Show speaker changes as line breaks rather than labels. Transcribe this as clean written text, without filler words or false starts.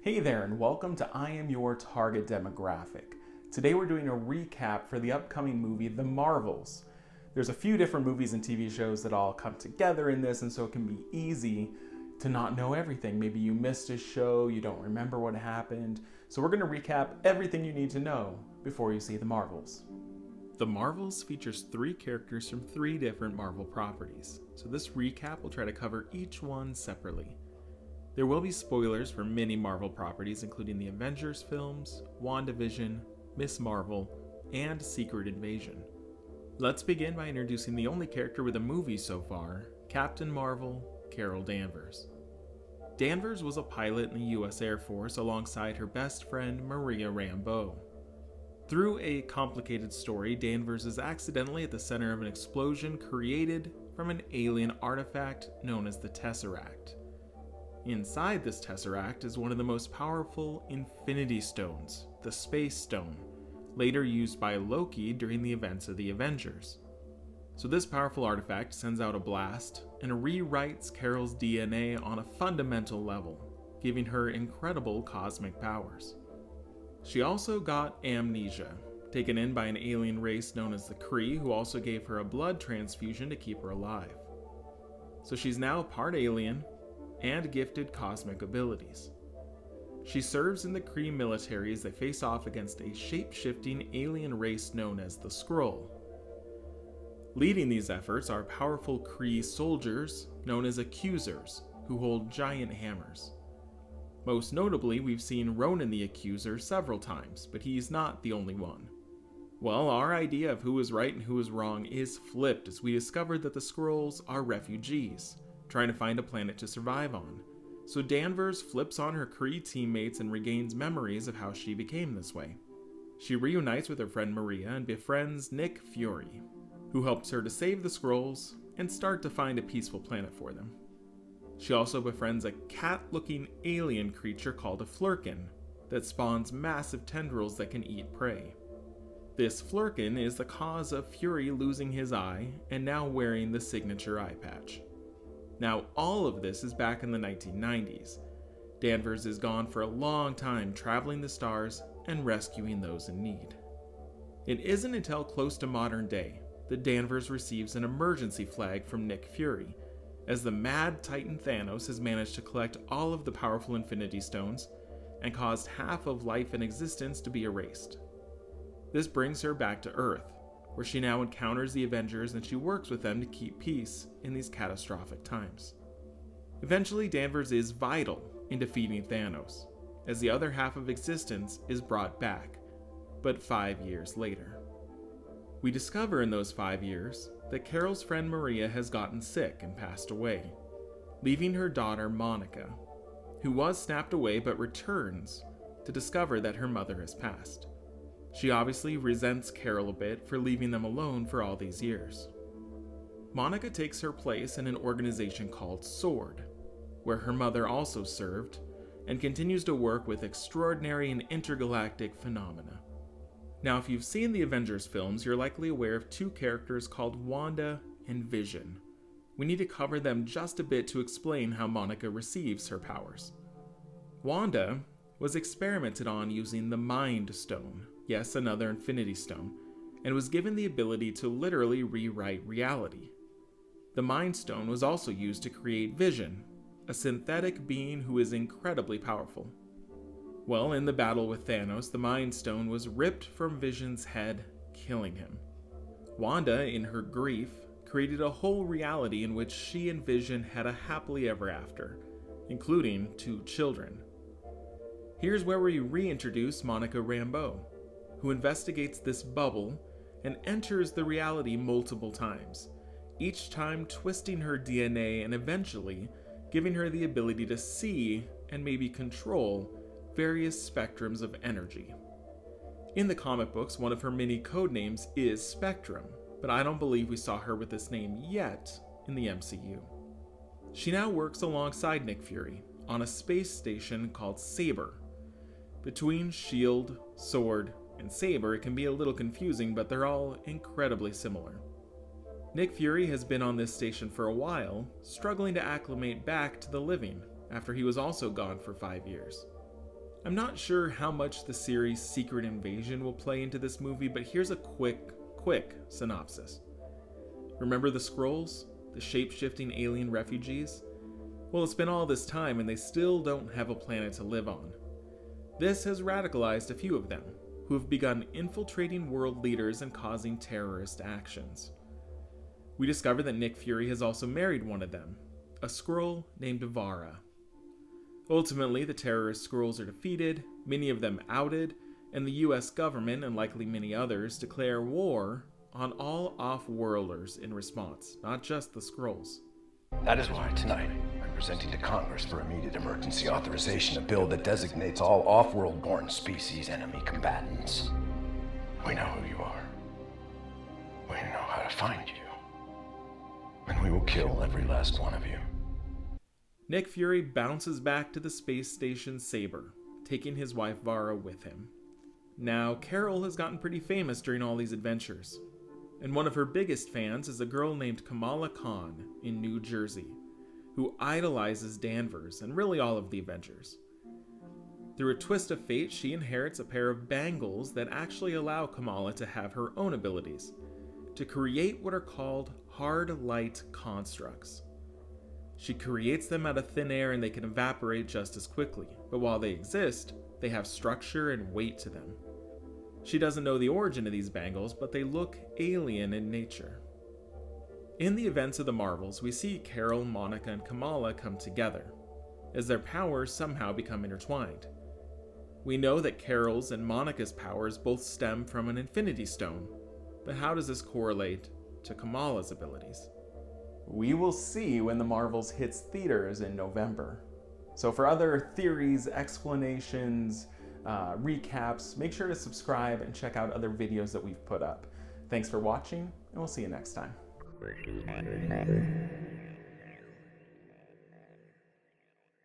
Hey there, and welcome to I Am Your Target Demographic. Today we're doing a recap for the upcoming movie, The Marvels. There's a few different movies and TV shows that all come together in this, and so it can be easy to not know everything. Maybe you missed a show, you don't remember what happened. So we're going to recap everything you need to know before you see The Marvels. The Marvels features 3 characters from 3 different Marvel properties, so this recap will try to cover each one separately. There will be spoilers for many Marvel properties, including the Avengers films, Wandavision, Miss Marvel, and Secret Invasion. Let's begin by introducing the only character with a movie so far, Captain Marvel, Carol Danvers. Danvers was a pilot in the US Air Force alongside her best friend Maria Rambeau. Through a complicated story, Danvers is accidentally at the center of an explosion created from an alien artifact known as the Tesseract. Inside this Tesseract is one of the most powerful Infinity Stones, the Space Stone, later used by Loki during the events of the Avengers. So this powerful artifact sends out a blast and rewrites Carol's DNA on a fundamental level, giving her incredible cosmic powers. She also got amnesia, taken in by an alien race known as the Kree, who also gave her a blood transfusion to keep her alive. So she's now part alien and gifted cosmic abilities. She serves in the Kree military as they face off against a shape-shifting alien race known as the Skrull. Leading these efforts are powerful Kree soldiers known as Accusers, who hold giant hammers. Most notably, we've seen Ronan the Accuser several times, but he's not the only one. Well, our idea of who is right and who is wrong is flipped as we discovered that the Skrulls are refugees, trying to find a planet to survive on. So Danvers flips on her Kree teammates and regains memories of how she became this way. She reunites with her friend Maria and befriends Nick Fury, who helps her to save the Skrulls and start to find a peaceful planet for them. She also befriends a cat-looking alien creature called a Flurkin that spawns massive tendrils that can eat prey. This Flurkin is the cause of Fury losing his eye and now wearing the signature eye patch. Now, all of this is back in the 1990s. Danvers is gone for a long time, traveling the stars and rescuing those in need. It isn't until close to modern day that Danvers receives an emergency flag from Nick Fury, as the mad Titan Thanos has managed to collect all of the powerful Infinity Stones and caused half of life and existence to be erased. This brings her back to Earth, where she now encounters the Avengers and she works with them to keep peace in these catastrophic times. Eventually, Danvers is vital in defeating Thanos, as the other half of existence is brought back, but 5 years later. We discover in those 5 years that Carol's friend Maria has gotten sick and passed away, leaving her daughter Monica, who was snapped away but returns to discover that her mother has passed. She obviously resents Carol a bit for leaving them alone for all these years. Monica takes her place in an organization called SWORD, where her mother also served, and continues to work with extraordinary and intergalactic phenomena. Now, if you've seen the Avengers films, you're likely aware of 2 characters called Wanda and Vision. We need to cover them just a bit to explain how Monica receives her powers. Wanda was experimented on using the Mind Stone, yes, another Infinity Stone, and was given the ability to literally rewrite reality. The Mind Stone was also used to create Vision, a synthetic being who is incredibly powerful. Well, in the battle with Thanos, the Mind Stone was ripped from Vision's head, killing him. Wanda, in her grief, created a whole reality in which she and Vision had a happily ever after, including 2 children. Here's where we reintroduce Monica Rambeau, who investigates this bubble and enters the reality multiple times, each time twisting her DNA and eventually giving her the ability to see and maybe control various spectrums of energy. In the comic books, one of her many codenames is Spectrum, but I don't believe we saw her with this name yet in the MCU. She now works alongside Nick Fury on a space station called Saber. Between Shield, Sword, and Saber, it can be a little confusing, but they're all incredibly similar. Nick Fury has been on this station for a while, struggling to acclimate back to the living after he was also gone for 5 years. I'm not sure how much the series' Secret Invasion will play into this movie, but here's a quick synopsis. Remember the Skrulls? The shape-shifting alien refugees? Well, it's been all this time and they still don't have a planet to live on. This has radicalized a few of them, who have begun infiltrating world leaders and causing terrorist actions. We discover that Nick Fury has also married one of them, a Skrull named Vara. Ultimately, the terrorist Skrulls are defeated, many of them outed, and the US government, and likely many others, declare war on all off-worlders in response, not just the Skrulls.
That is why tonight I'm presenting to Congress for immediate emergency authorization a bill that designates all off-world-born species enemy combatants. We know who you are. We know how to find you. And we will kill every last one of you.
Nick Fury bounces back to the space station Saber, taking his wife Vara with him. Now, Carol has gotten pretty famous during all these adventures, and one of her biggest fans is a girl named Kamala Khan in New Jersey, who idolizes Danvers and really all of the Avengers. Through a twist of fate, she inherits a pair of bangles that actually allow Kamala to have her own abilities, to create what are called hard light constructs. She creates them out of thin air and they can evaporate just as quickly, but while they exist, they have structure and weight to them. She doesn't know the origin of these bangles, but they look alien in nature. In the events of the Marvels, we see Carol, Monica, and Kamala come together, as their powers somehow become intertwined. We know that Carol's and Monica's powers both stem from an Infinity Stone, but how does this correlate to Kamala's abilities? We will see when the Marvels hits theaters in November. So for other theories, explanations, recaps, make sure to subscribe and check out other videos that we've put up. Thanks for watching, and we'll see you next time.